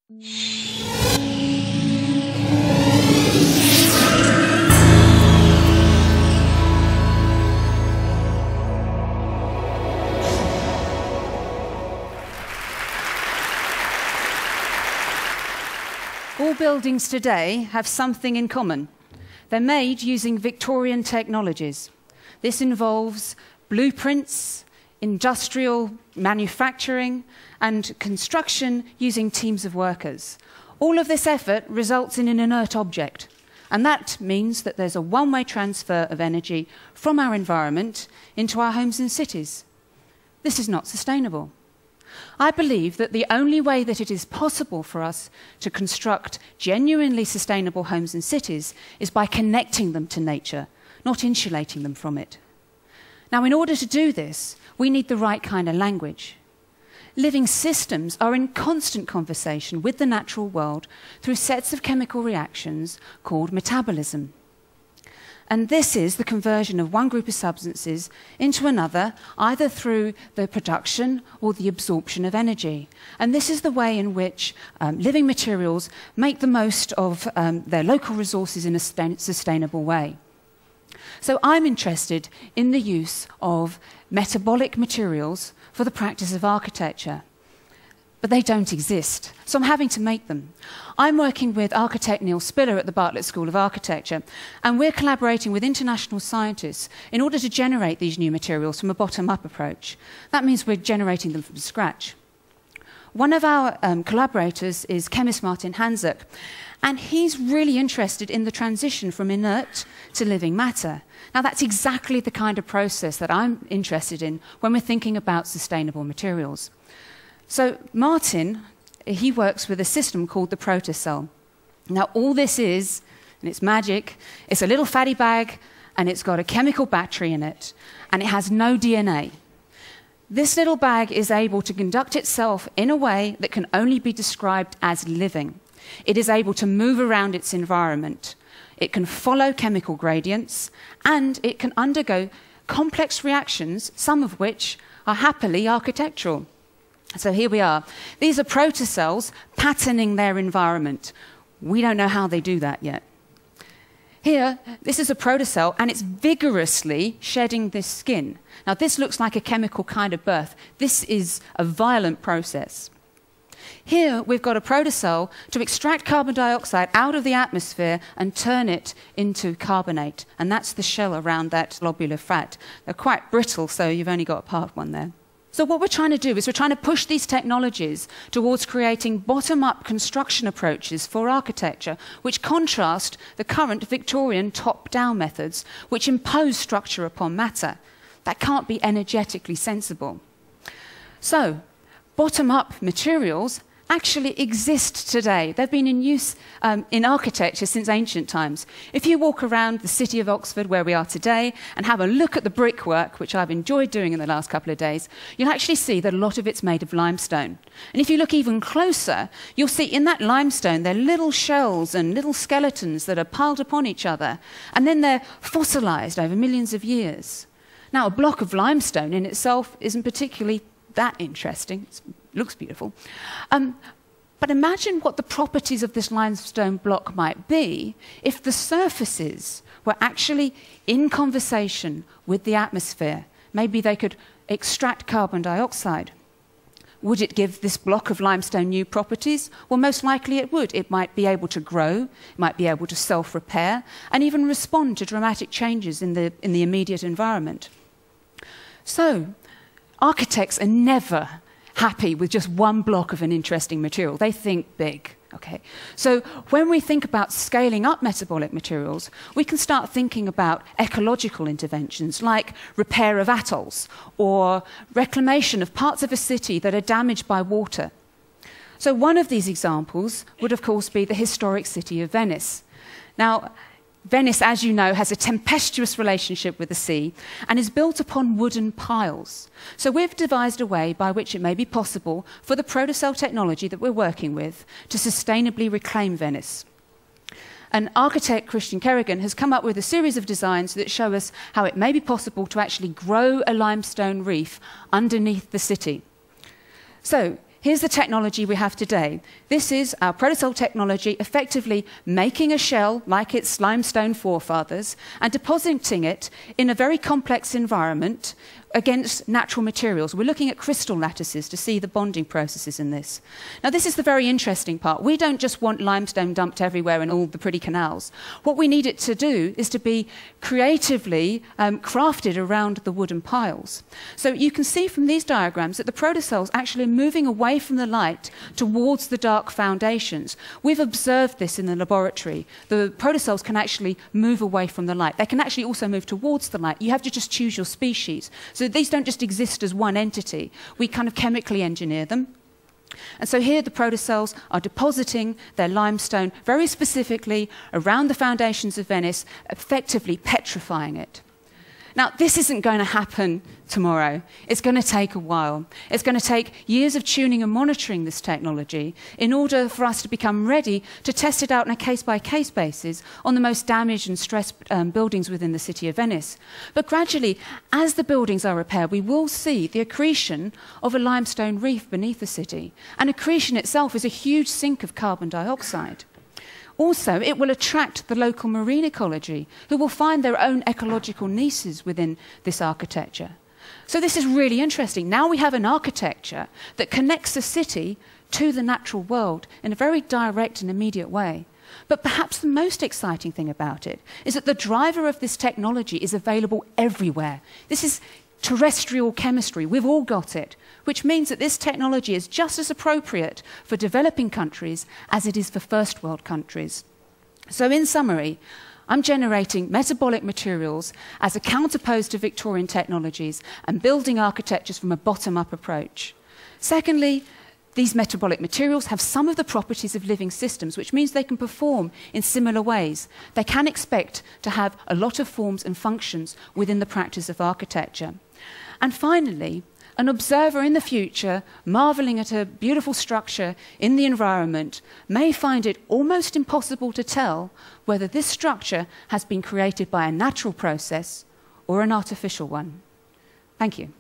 All buildings today have something in common. They're made using Victorian technologies. This involves blueprints, industrial manufacturing, and construction using teams of workers. All of this effort results in an inert object, and that means that there's a one-way transfer of energy from our environment into our homes and cities. This is not sustainable. I believe that the only way that it is possible for us to construct genuinely sustainable homes and cities is by connecting them to nature, not insulating them from it. Now, in order to do this, we need the right kind of language. Living systems are in constant conversation with the natural world through sets of chemical reactions called metabolism. And this is the conversion of one group of substances into another, either through the production or the absorption of energy. And this is the way in which living materials make the most of their local resources in a sustainable way. So I'm interested in the use of metabolic materials for the practice of architecture. But they don't exist, so I'm having to make them. I'm working with architect Neil Spiller at the Bartlett School of Architecture, and we're collaborating with international scientists in order to generate these new materials from a bottom-up approach. That means we're generating them from scratch. One of our collaborators is chemist Martin Hanzuk, and he's really interested in the transition from inert to living matter. Now, that's exactly the kind of process that I'm interested in when we're thinking about sustainable materials. So Martin, he works with a system called the protocell. Now, all this is, and it's magic, it's a little fatty bag, and it's got a chemical battery in it, and it has no DNA. This little bag is able to conduct itself in a way that can only be described as living. It is able to move around its environment. It can follow chemical gradients, and it can undergo complex reactions, some of which are happily architectural. So here we are. These are protocells patterning their environment. We don't know how they do that yet. Here, this is a protocell, and it's vigorously shedding this skin. Now, this looks like a chemical kind of birth. This is a violent process. Here, we've got a protocell to extract carbon dioxide out of the atmosphere and turn it into carbonate. And that's the shell around that globular fat. They're quite brittle, so you've only got a part one there. So what we're trying to do is we're trying to push these technologies towards creating bottom-up construction approaches for architecture, which contrast the current Victorian top-down methods, which impose structure upon matter. That can't be energetically sensible. So, bottom-up materials actually exist today. They've been in use in architecture since ancient times. If you walk around the city of Oxford, where we are today, and have a look at the brickwork, which I've enjoyed doing in the last couple of days, you'll actually see that a lot of it's made of limestone. And if you look even closer, you'll see in that limestone there are little shells and little skeletons that are piled upon each other, and then they're fossilized over millions of years. Now, a block of limestone in itself isn't particularly that interesting. It looks beautiful. But imagine what the properties of this limestone block might be if the surfaces were actually in conversation with the atmosphere. Maybe they could extract carbon dioxide. Would it give this block of limestone new properties? Well, most likely it would. It might be able to grow, it might be able to self-repair, and even respond to dramatic changes in the immediate environment. So, architects are never happy with just one block of an interesting material. They think big. Okay. So when we think about scaling up metabolic materials, we can start thinking about ecological interventions like repair of atolls or reclamation of parts of a city that are damaged by water. So one of these examples would, of course, be the historic city of Venice. Now, Venice, as you know, has a tempestuous relationship with the sea and is built upon wooden piles. So we've devised a way by which it may be possible for the protocell technology that we're working with to sustainably reclaim Venice. And architect Christian Kerrigan has come up with a series of designs that show us how it may be possible to actually grow a limestone reef underneath the city. So here's the technology we have today. This is our protocol technology, effectively making a shell like its limestone forefathers and depositing it in a very complex environment against natural materials. We're looking at crystal lattices to see the bonding processes in this. Now, this is the very interesting part. We don't just want limestone dumped everywhere in all the pretty canals. What we need it to do is to be creatively crafted around the wooden piles. So you can see from these diagrams that the protocells actually are moving away from the light towards the dark foundations. We've observed this in the laboratory. The protocells can actually move away from the light. They can actually also move towards the light. You have to just choose your species. So these don't just exist as one entity. We kind of chemically engineer them. And so here the protocells are depositing their limestone very specifically around the foundations of Venice, effectively petrifying it. Now, this isn't going to happen tomorrow. It's going to take a while. It's going to take years of tuning and monitoring this technology in order for us to become ready to test it out on a case-by-case basis on the most damaged and stressed buildings within the city of Venice. But gradually, as the buildings are repaired, we will see the accretion of a limestone reef beneath the city. And accretion itself is a huge sink of carbon dioxide. Also, it will attract the local marine ecology, who will find their own ecological niches within this architecture. So this is really interesting. Now we have an architecture that connects the city to the natural world in a very direct and immediate way. But perhaps the most exciting thing about it is that the driver of this technology is available everywhere. This is terrestrial chemistry. We've all got it, which means that this technology is just as appropriate for developing countries as it is for first world countries. So in summary, I'm generating metabolic materials as a counterpose to Victorian technologies and building architectures from a bottom-up approach. Secondly, these metabolic materials have some of the properties of living systems, which means they can perform in similar ways. They can expect to have a lot of forms and functions within the practice of architecture. And finally, an observer in the future, marveling at a beautiful structure in the environment, may find it almost impossible to tell whether this structure has been created by a natural process or an artificial one. Thank you.